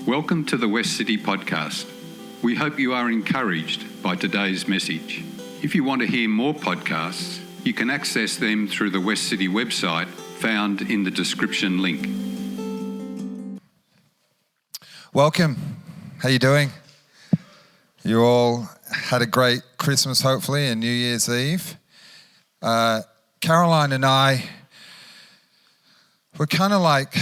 Welcome to the Westcity podcast. We hope you are encouraged by today's message. If you want to hear more podcasts, you can access them through the Westcity website found in the description link. Welcome. How you doing? You all had a great Christmas, hopefully, and New Year's Eve. Caroline and I were kind of like,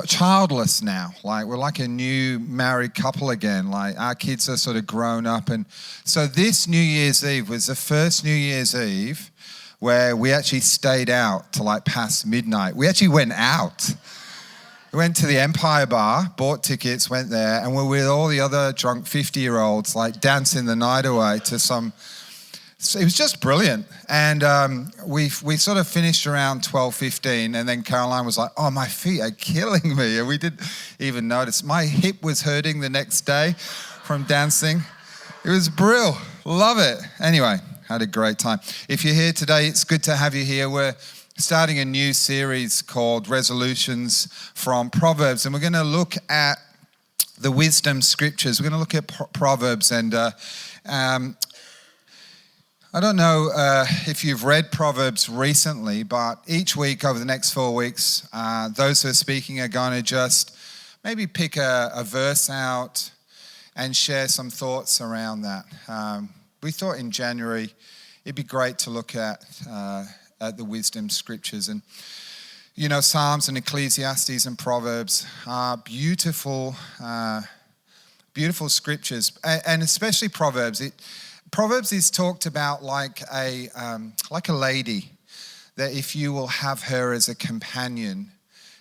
childless now. Like, we're like a new married couple again. Like, our kids are sort of grown up. And so this New Year's Eve was the first New Year's Eve where we actually stayed out to like past midnight. We actually went out. We went to the Empire Bar, bought tickets, went there, and we're with all the other drunk 50-year-olds, like dancing the night away to some. It was just brilliant. And we sort of finished around 12:15, and then Caroline was like, "Oh, my feet are killing me." And we didn't even notice. My hip was hurting the next day from dancing. It was brilliant. Love it. Anyway, had a great time. If you're here today, it's good to have you here. We're starting a new series called Resolutions from Proverbs, and we're going to look at the wisdom scriptures. We're going to look at Proverbs, and I don't know if you've read Proverbs recently, but each week over the next 4 weeks, those who are speaking are going to just maybe pick a verse out and share some thoughts around that. We thought in January it'd be great to look at the wisdom scriptures. And, you know, Psalms and Ecclesiastes and Proverbs are beautiful, beautiful scriptures, and especially Proverbs. Proverbs is talked about like a lady, that if you will have her as a companion,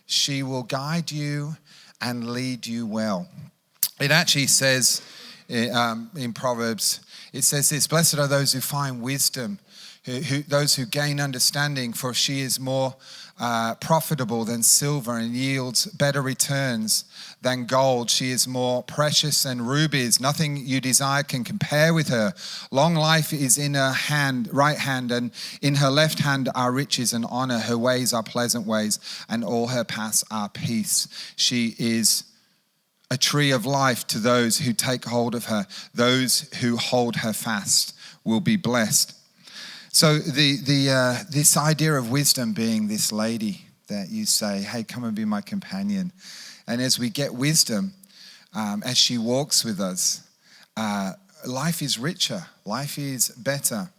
she will guide you and lead you well. It actually says in Proverbs, it says this: "Blessed are those who find wisdom, those who gain understanding, for she is more profitable than silver and yields better returns than gold. She is more precious than rubies. Nothing you desire can compare with her. Long life is in her right hand, and in her left hand are riches and honor. Her ways are pleasant ways, and all her paths are peace. She is a tree of life to those who take hold of her. Those who hold her fast will be blessed." So this idea of wisdom being this lady that you say, "Hey, come and be my companion." And as we get wisdom, as she walks with us, life is richer, life is better.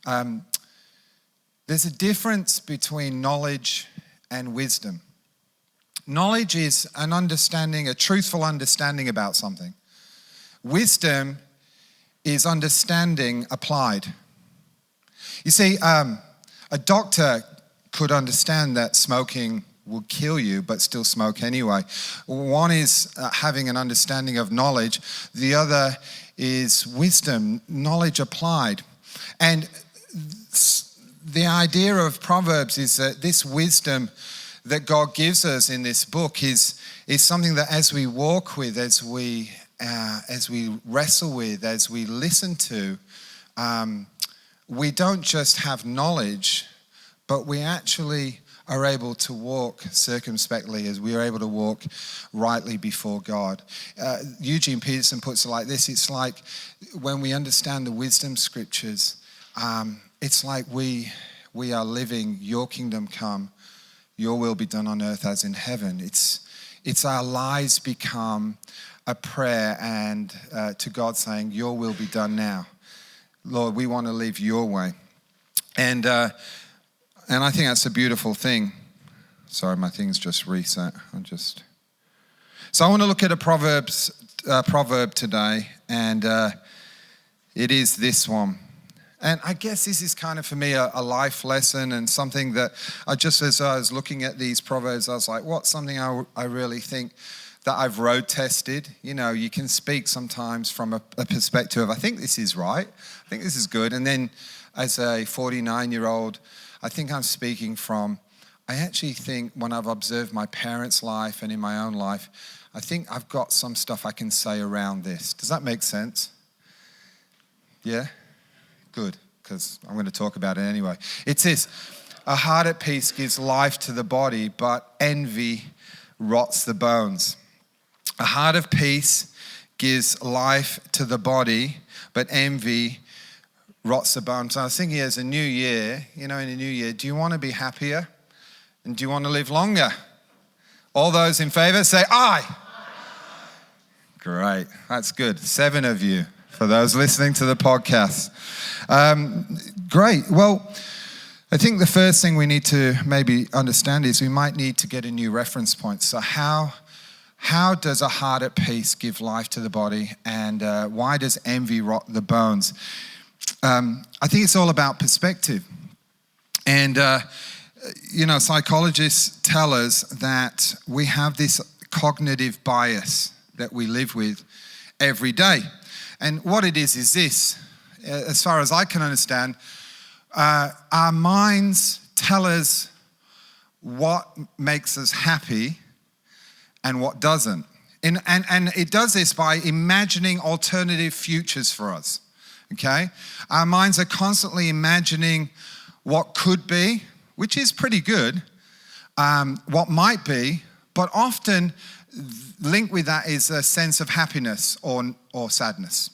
There's a difference between knowledge and wisdom. Knowledge is an understanding, a truthful understanding about something. Wisdom is understanding applied. You see, a doctor could understand that smoking will kill you, but still smoke anyway. One is having an understanding of knowledge. The other is wisdom, knowledge applied. And the idea of Proverbs is that this wisdom that God gives us in this book is something that as we walk with, as we wrestle with, as we listen to, we don't just have knowledge, but we actually are able to walk circumspectly, as we are able to walk rightly before God. Eugene Peterson puts it like this: it's like when we understand the wisdom scriptures, it's like we are living your kingdom come, your will be done on earth as in heaven. It's our lives become a prayer and to God saying, your will be done now. Lord, we want to live your way. And I think that's a beautiful thing. Sorry, my thing's just reset. So I want to look at a proverb today, and it is this one. And I guess this is kind of, for me, a life lesson, and something that as I was looking at these Proverbs, I was like, what's something I really think that I've road tested? You know, you can speak sometimes from a perspective of, I think this is right, I think this is good. And then as a 49-year-old, I think I'm speaking from, I actually think when I've observed my parents' life and in my own life, I think I've got some stuff I can say around this. Does that make sense? Yeah? Good, because I'm going to talk about it anyway. It's this. A heart at peace gives life to the body, but envy rots the bones. A heart of peace gives life to the body, but envy rots the bones. I was thinking as a new year, in a new year, do you want to be happier? And do you want to live longer? All those in favor say aye. Great, that's good. 7 of you for those listening to the podcast. Great. Well, I think the first thing we need to maybe understand is we might need to get a new reference point. So how does a heart at peace give life to the body, and why does envy rot the bones? I think it's all about perspective. And, psychologists tell us that we have this cognitive bias that we live with every day. And what it is this, as far as I can understand, our minds tell us what makes us happy and what doesn't. And it does this by imagining alternative futures for us, okay? Our minds are constantly imagining what could be, which is pretty good, what might be, but often linked with that is a sense of happiness or sadness.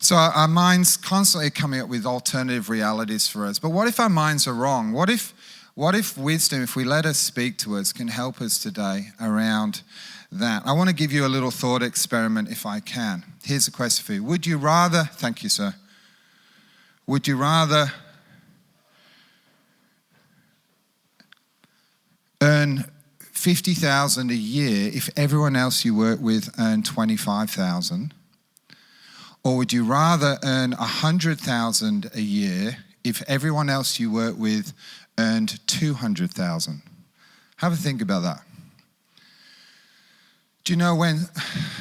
So our minds constantly coming up with alternative realities for us. But what if our minds are wrong? What if wisdom, if we let us speak to us, can help us today around that? I want to give you a little thought experiment if I can. Here's a question for you. Would you rather, thank you, sir. Would you rather earn $50,000 a year if everyone else you work with earned $25,000? Or would you rather earn $100,000 a year if everyone else you work with earned $200,000? Have a think about that. Do you know when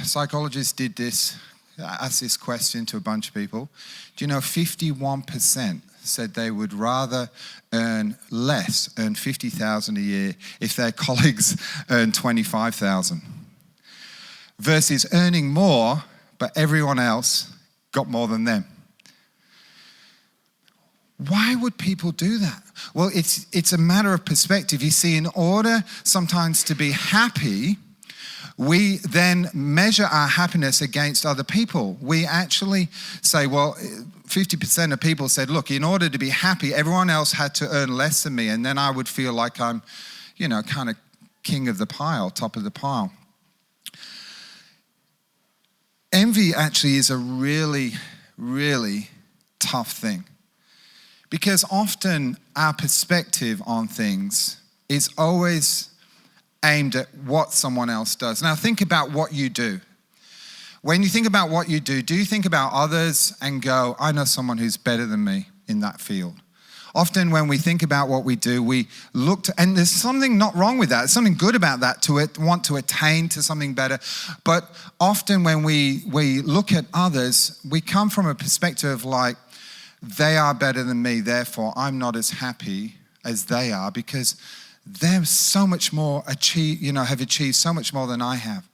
psychologists did this, asked this question to a bunch of people, do you know 51% said they would rather earn $50,000 a year if their colleagues earned $25,000 versus earning more but everyone else got more than them? Why would people do that? Well, it's a matter of perspective. You see, in order sometimes to be happy, we then measure our happiness against other people. We actually say, well, 50% of people said, look, in order to be happy, everyone else had to earn less than me, and then I would feel like I'm, kind of king of the pile, top of the pile. Envy actually is a really, really tough thing, because often our perspective on things is always aimed at what someone else does. Now think about what you do. When you think about what you do you think about others and go, I know someone who's better than me in that field? Often when we think about what we do, we look to, and there's something not wrong with that. There's something good about that, to want to attain to something better. But often when we look at others, we come from a perspective like, they are better than me, therefore I'm not as happy as they are because they're so much more have achieved so much more than I have.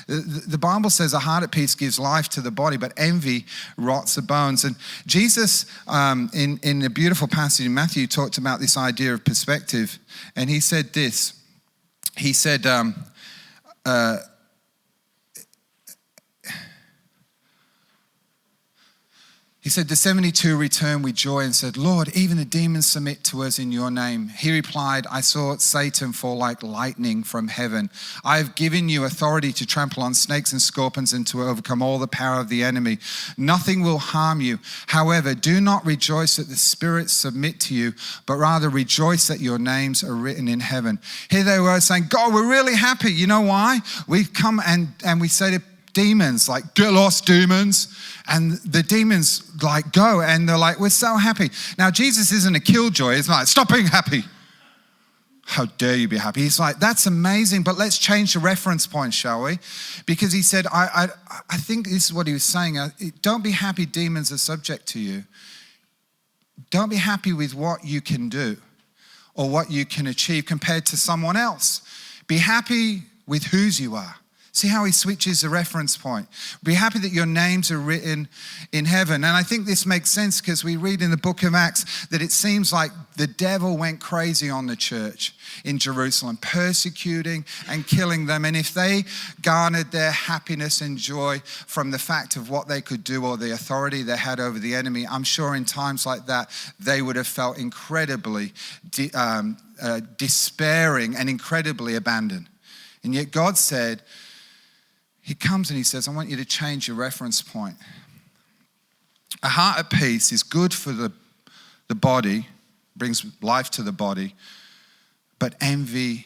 The Bible says a heart at peace gives life to the body, but envy rots the bones. And Jesus, in a beautiful passage in Matthew, talked about this idea of perspective. And he said this. He said, the 72 returned with joy and said, Lord, even the demons submit to us in your name. He replied, I saw Satan fall like lightning from heaven. I have given you authority to trample on snakes and scorpions and to overcome all the power of the enemy. Nothing will harm you. However, do not rejoice that the spirits submit to you, but rather rejoice that your names are written in heaven. Here they were saying, God, we're really happy. You know why? We've come and we say to demons, like, get lost, demons. And the demons go, and they're like, we're so happy. Now, Jesus isn't a killjoy. He's like, stop being happy. How dare you be happy? He's like, that's amazing, but let's change the reference point, shall we? Because he said, I think this is what he was saying. Don't be happy demons are subject to you. Don't be happy with what you can do or what you can achieve compared to someone else. Be happy with whose you are. See how he switches the reference point. Be happy that your names are written in heaven. And I think this makes sense because we read in the book of Acts that it seems like the devil went crazy on the church in Jerusalem, persecuting and killing them. And if they garnered their happiness and joy from the fact of what they could do or the authority they had over the enemy, I'm sure in times like that, they would have felt incredibly despairing and incredibly abandoned. And yet God said, he comes and he says, I want you to change your reference point. A heart at peace is good for the body, brings life to the body, but envy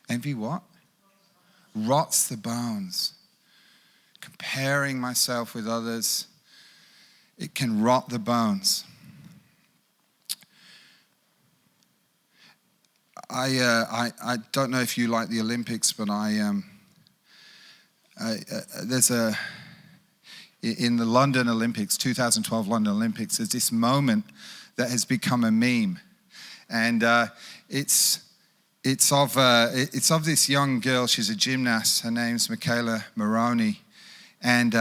what? Rots the bones. Comparing myself with others, it can rot the bones. I don't know if you like the Olympics, but there's in the London Olympics, 2012 London Olympics, there's this moment that has become a meme, and it's of this young girl. She's a gymnast. Her name's Michaela Maroney, and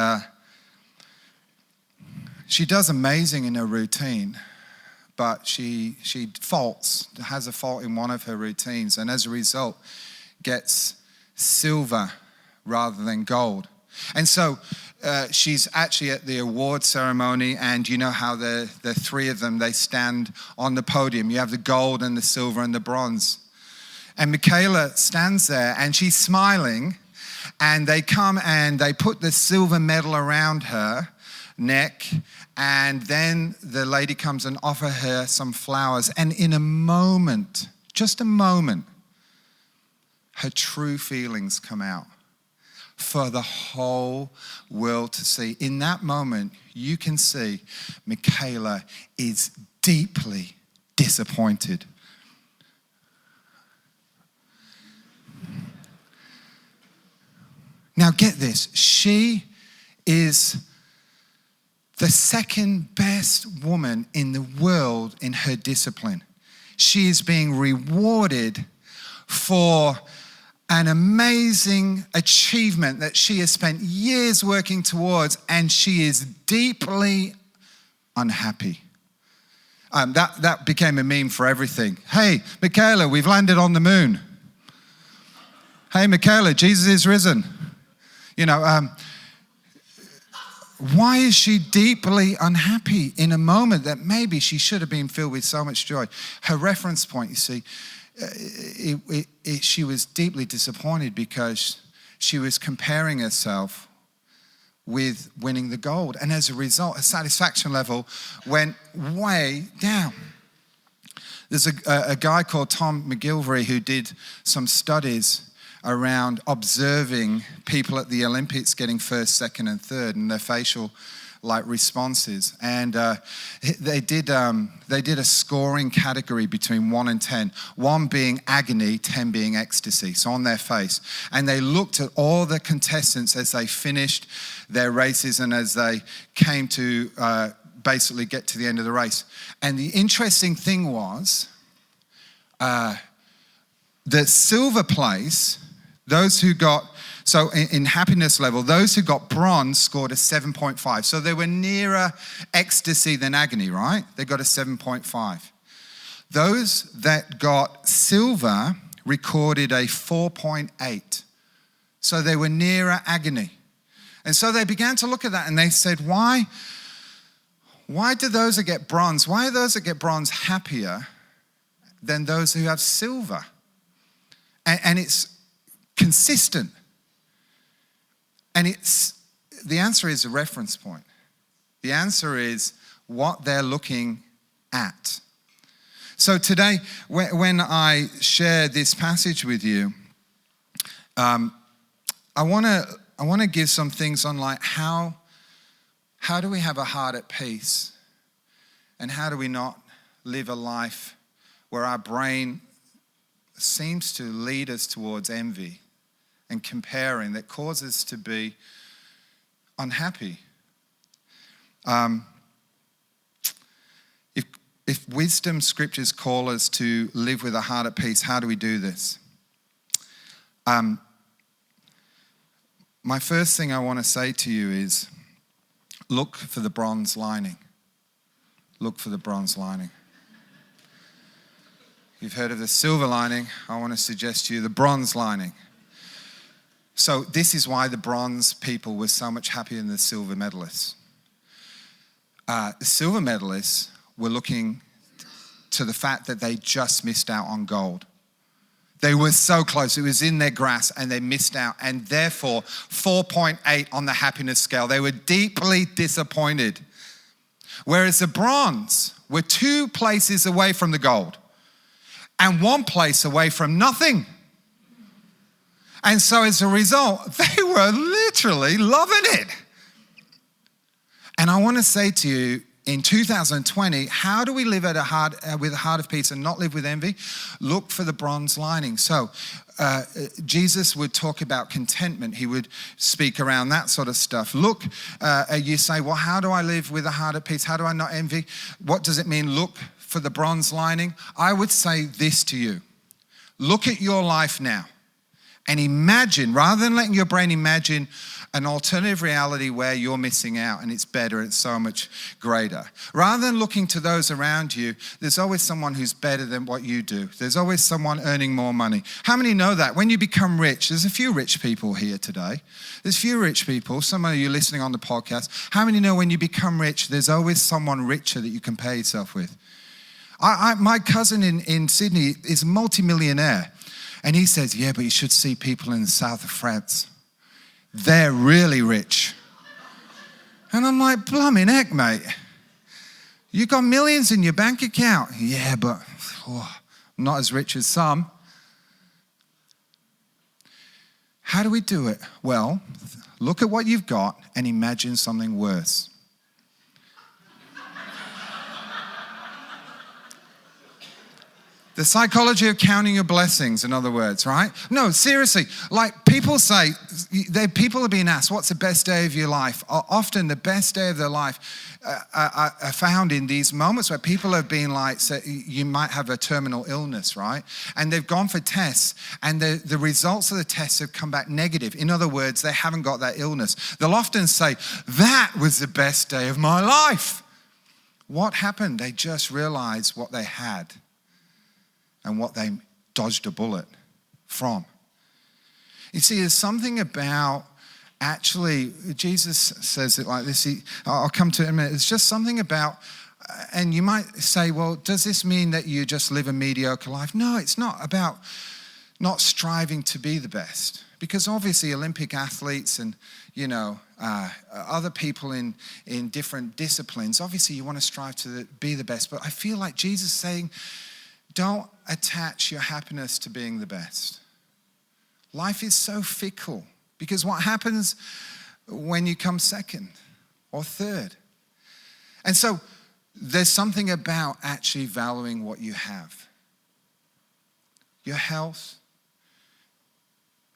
she does amazing in her routine, but she has a fault in one of her routines, and as a result, gets silver rather than gold. And so she's actually at the award ceremony, and you know how the three of them, they stand on the podium. You have the gold and the silver and the bronze. And Michaela stands there and she's smiling, and they come and they put the silver medal around her neck, and then the lady comes and offers her some flowers, and in a moment, just a moment, her true feelings come out for the whole world to see. In that moment, you can see Michaela is deeply disappointed. Now get this, she is the second best woman in the world in her discipline. She is being rewarded for an amazing achievement that she has spent years working towards, and she is deeply unhappy. That became a meme for everything. Hey, Michaela, we've landed on the moon. Hey, Michaela, Jesus is risen. Why is she deeply unhappy in a moment that maybe she should have been filled with so much joy? Her reference point, you see, she was deeply disappointed because she was comparing herself with winning the gold. And as a result, her satisfaction level went way down. There's a guy called Tom McGilvery who did some studies around observing people at the Olympics getting first, second, and third, and their facial responses. And they did a scoring category between 1 and 10. 1 being agony, 10 being ecstasy. So on their face. And they looked at all the contestants as they finished their races and as they came to basically get to the end of the race. And the interesting thing was, the silver place, those who got, so in happiness level, those who got bronze scored a 7.5. So they were nearer ecstasy than agony, right? They got a 7.5. Those that got silver recorded a 4.8. So they were nearer agony. And so they began to look at that and they said, why do those that get bronze, why are those that get bronze happier than those who have silver? And it's consistent. And the answer is a reference point. The answer is what they're looking at. So today, when I share this passage with you, I want to give some things on how do we have a heart at peace, and how do we not live a life where our brain seems to lead us towards envy and comparing that causes us to be unhappy. If wisdom scriptures call us to live with a heart at peace, how do we do this? my first thing I want to say to you is look for the bronze lining. Look for the bronze lining. You've heard of the silver lining. I want to suggest to you the bronze lining. So this is why the bronze people were so much happier than the silver medalists. The silver medalists were looking to the fact that they just missed out on gold. They were so close. It was in their grasp and they missed out. And therefore, 4.8 on the happiness scale. They were deeply disappointed. Whereas the bronze were 2 places away from the gold and 1 place away from nothing. And so as a result, they were literally loving it. And I want to say to you, in 2020, how do we live with a heart of peace and not live with envy? Look for the bronze lining. So Jesus would talk about contentment. He would speak around that sort of stuff. Look, you say, well, how do I live with a heart of peace? How do I not envy? What does it mean, look for the bronze lining? I would say this to you. Look at your life now and imagine, rather than letting your brain imagine an alternative reality where you're missing out and it's better, it's so much greater. Rather than looking to those around you, there's always someone who's better than what you do. There's always someone earning more money. How many know that? When you become rich, there's a few rich people here today. There's a few rich people. Some of you listening on the podcast. How many know when you become rich, there's always someone richer that you compare yourself with? My cousin in Sydney is a multi-millionaire. And he says, yeah, but you should see people in the south of France. They're really rich. And I'm like, blooming heck, mate. You got millions in your bank account. Yeah, but I'm not as rich as some. How do we do it? Well, look at what you've got and imagine something worse. The psychology of counting your blessings, in other words, right? No, seriously, like people say, people are being asked, what's the best day of your life? Often the best day of their life are found in these moments where people have been like, so you might have a terminal illness, right? And they've gone for tests and the results of the tests have come back negative. In other words, they haven't got that illness. They'll often say, that was the best day of my life. What happened? They just realized what they had and what they dodged a bullet from. You see, there's something about, actually, Jesus says it like this. I'll come to it in a minute. It's just something about, and you might say, well, does this mean that you just live a mediocre life? No, it's not about not striving to be the best. Because obviously Olympic athletes and, other people in different disciplines, obviously you want to strive to be the best. But I feel like Jesus is saying, don't attach your happiness to being the best. Life is so fickle because what happens when you come second or third? And so there's something about actually valuing what you have. Your health,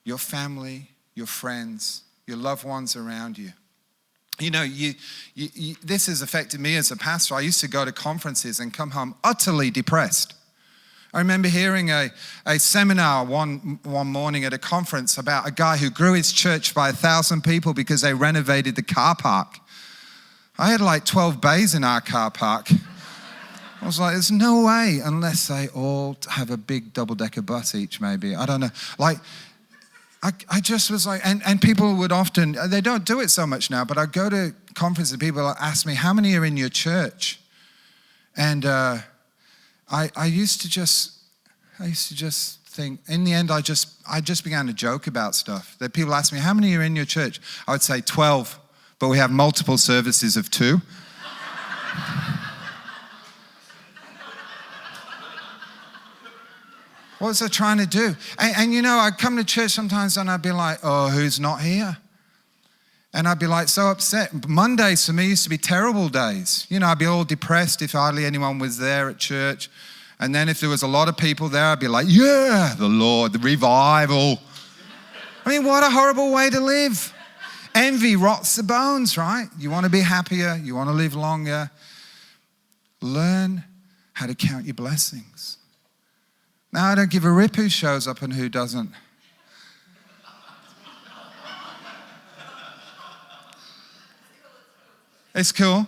your family, your friends, your loved ones around you. This has affected me as a pastor. I used to go to conferences and come home utterly depressed. I remember hearing a seminar one morning at a conference about a guy who grew his church by 1,000 people because they renovated the car park. I had like 12 bays in our car park. I was like, there's no way unless they all have a big double-decker bus each maybe. I don't know. Like, I just was like, and people would often, they don't do it so much now, but I go to conferences and people ask me, how many are in your church? And I used to just think, in the end, I just began to joke about stuff. That people ask me, how many are in your church? I would say 12, but we have multiple services of 2. What was I trying to do? And I'd come to church sometimes and I'd be like, oh, who's not here? And I'd be like so upset. Mondays for me used to be terrible days. I'd be all depressed if hardly anyone was there at church. And then if there was a lot of people there, I'd be like, yeah, the Lord, the revival. I mean, what a horrible way to live. Envy rots the bones, right? You want to be happier. You want to live longer. Learn how to count your blessings. Now, I don't give a rip who shows up and who doesn't. It's cool.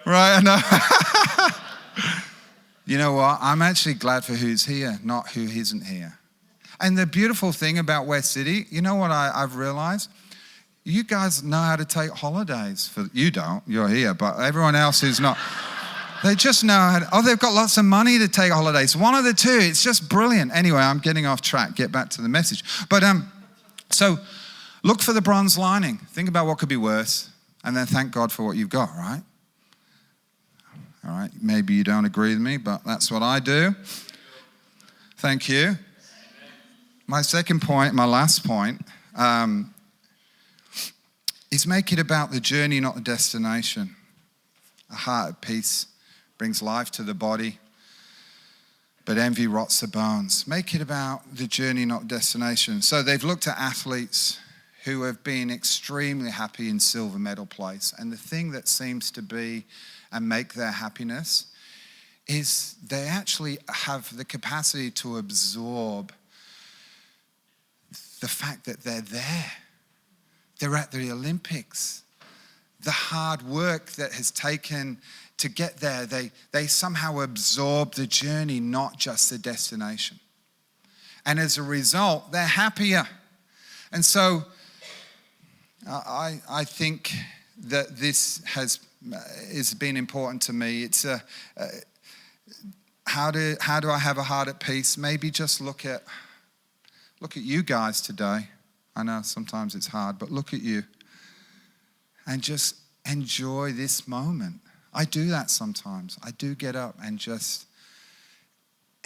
Right, I know. You know what? I'm actually glad for who's here, not who isn't here. And the beautiful thing about West City, you know what I've realized? You guys know how to take holidays. You don't, you're here, but everyone else who's not, they just know how to, they've got lots of money to take holidays. One of the two, it's just brilliant. Anyway, I'm getting off track, get back to the message. But so look for the bronze lining. Think about what could be worse, and then thank God for what you've got, right? All right, maybe you don't agree with me, but that's what I do. Thank you. My second point, my last point, is make it about the journey, not the destination. A heart at peace brings life to the body, but envy rots the bones. Make it about the journey, not destination. So they've looked at athletes who have been extremely happy in silver medal place, and the thing that seems to be and make their happiness is they actually have the capacity to absorb the fact that they're there. They're at the Olympics. The hard work that has taken to get there, they somehow absorb the journey, not just the destination. And as a result, they're happier. And so I think that this has been important to me. It's how do I have a heart at peace? Maybe just look at you guys today. I know sometimes it's hard, but look at you and just enjoy this moment. I do that sometimes. I do get up and just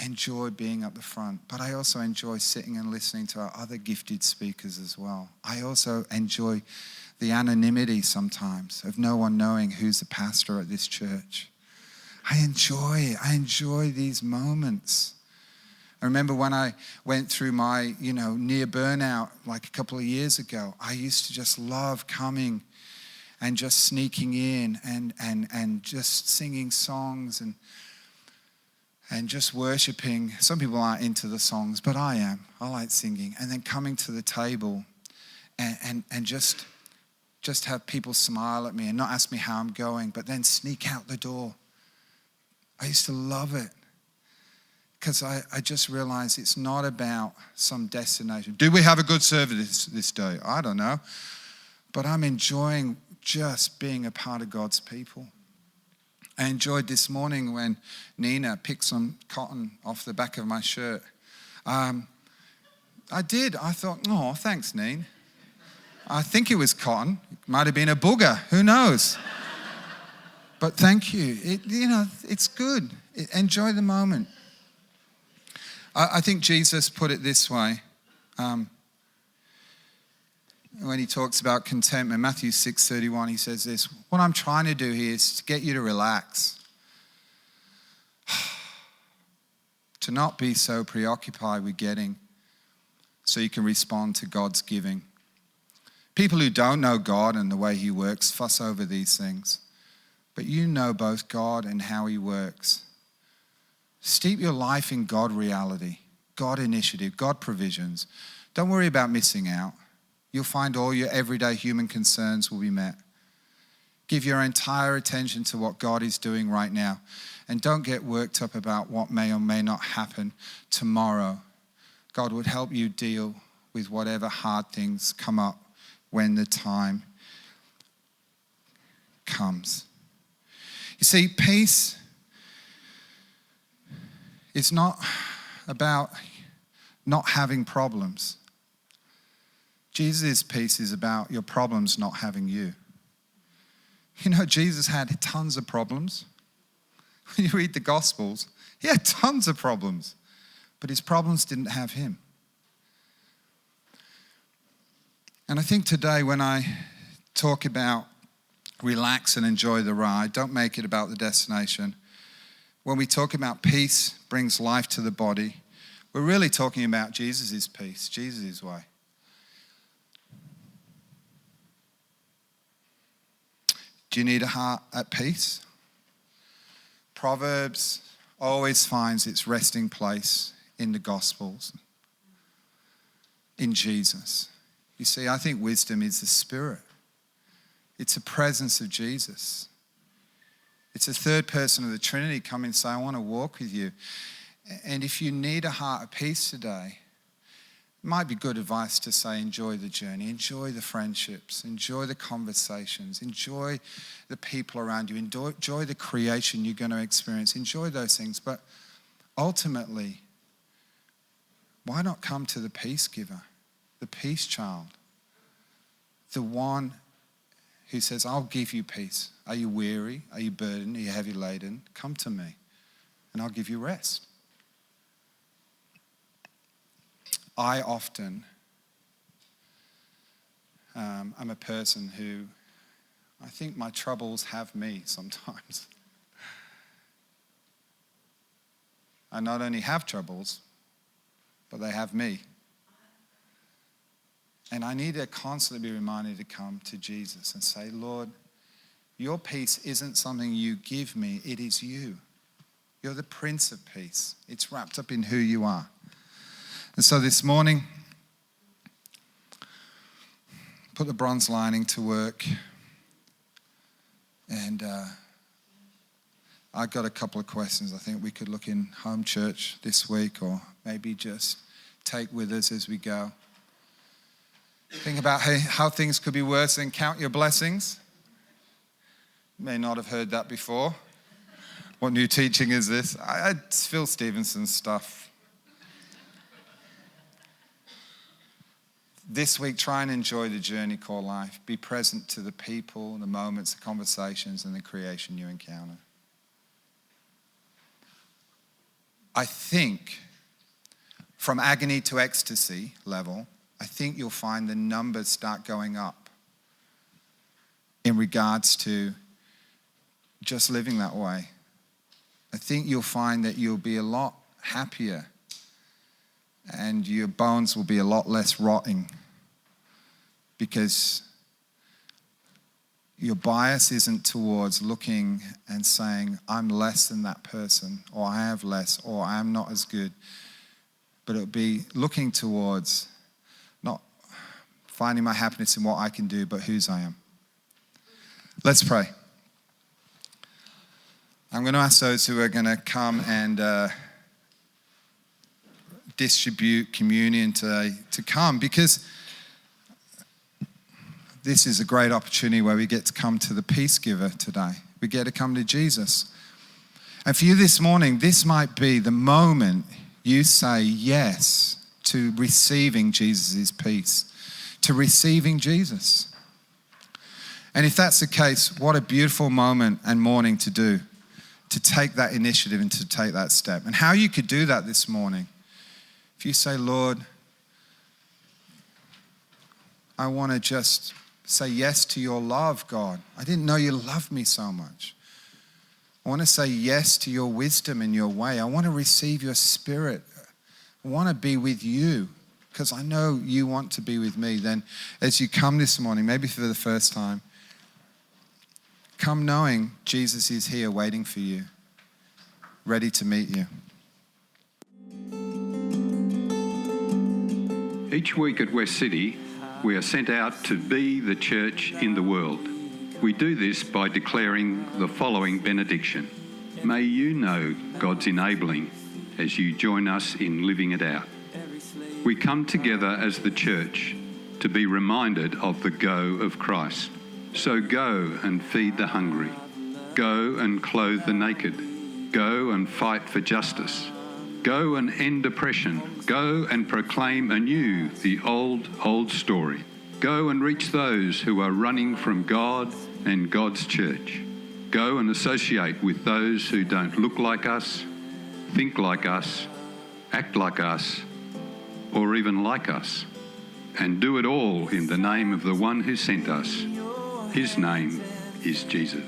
enjoy being up the front, but I also enjoy sitting and listening to our other gifted speakers as well. I also enjoy the anonymity sometimes of no one knowing who's the pastor at this church. I enjoy it. I enjoy these moments. I remember when I went through my, near burnout like a couple of years ago, I used to just love coming and just sneaking in and just singing songs and just worshiping. Some people aren't into the songs, but I am. I like singing. And then coming to the table and just have people smile at me and not ask me how I'm going, but then sneak out the door. I used to love it because I just realized it's not about some destination. Do we have a good service this day? I don't know. But I'm enjoying just being a part of God's people. I enjoyed this morning when Nina picked some cotton off the back of my shirt. I did. I thought, oh, thanks, Neen. I think it was cotton. It might have been a booger. Who knows? But thank you. It's good. Enjoy the moment. I think Jesus put it this way when he talks about contentment. Matthew 6:31, he says this: what I'm trying to do here is to get you to relax. To not be so preoccupied with getting so you can respond to God's giving. People who don't know God and the way he works fuss over these things. But you know both God and how he works. Steep your life in God reality, God initiative, God provisions. Don't worry about missing out. You'll find all your everyday human concerns will be met. Give your entire attention to what God is doing right now. And don't get worked up about what may or may not happen tomorrow. God would help you deal with whatever hard things come up when the time comes. You see, peace is not about not having problems. Jesus' peace is about your problems not having you. Jesus had tons of problems. When you read the Gospels, he had tons of problems, but his problems didn't have him. And I think today when I talk about relax and enjoy the ride, don't make it about the destination. When we talk about peace brings life to the body, we're really talking about Jesus' peace, Jesus' way. Do you need a heart at peace? Proverbs always finds its resting place in the Gospels, in Jesus. You see, I think wisdom is the spirit. It's a presence of Jesus. It's a third person of the Trinity coming and say, I want to walk with you. And if you need a heart of peace today, it might be good advice to say, enjoy the journey, enjoy the friendships, enjoy the conversations, enjoy the people around you, enjoy the creation you're going to experience, enjoy those things. But ultimately, why not come to the peace giver, the peace child, the one who says, I'll give you peace. Are you weary? Are you burdened? Are you heavy laden? Come to me and I'll give you rest. I often am a person who, I think my troubles have me sometimes. I not only have troubles, but they have me. And I need to constantly be reminded to come to Jesus and say, Lord, your peace isn't something you give me, it is you. You're the Prince of Peace. It's wrapped up in who you are. And so this morning, put the bronze lining to work. And I've got a couple of questions I think we could look in home church this week, or maybe just take with us as we go. Think about how things could be worse than count your blessings. You may not have heard that before. What new teaching is this? It's Phil Stevenson stuff. This week, try and enjoy the journey called life. Be present to the people, the moments, the conversations, and the creation you encounter. I think from agony to ecstasy level, I think you'll find the numbers start going up in regards to just living that way. I think you'll find that you'll be a lot happier and your bones will be a lot less rotting because your bias isn't towards looking and saying, I'm less than that person, or I have less, or I'm not as good. But it'll be looking towards not finding my happiness in what I can do, but whose I am. Let's pray. I'm going to ask those who are going to come and distribute communion today to come, because this is a great opportunity where we get to come to the peace giver today. We get to come to Jesus. And for you this morning, this might be the moment you say yes to receiving Jesus' peace, to receiving Jesus. And if that's the case, what a beautiful moment and morning to do, to take that initiative and to take that step. And how you could do that this morning, if you say, Lord, I want to just say yes to your love, God. I didn't know you loved me so much. I want to say yes to your wisdom and your way. I want to receive your spirit. I want to be with you because I know you want to be with me. Then as you come this morning, maybe for the first time, come knowing Jesus is here waiting for you, ready to meet you. Each week at Westcity, we are sent out to be the church in the world. We do this by declaring the following benediction. May you know God's enabling as you join us in living it out. We come together as the church to be reminded of the go of Christ. So go and feed the hungry. Go and clothe the naked. Go and fight for justice. Go and end oppression. Go and proclaim anew the old story. Go and reach those who are running from God and God's church. Go and associate with those who don't look like us, think like us, act like us, or even like us. And do it all in the name of the one who sent us. His name is Jesus.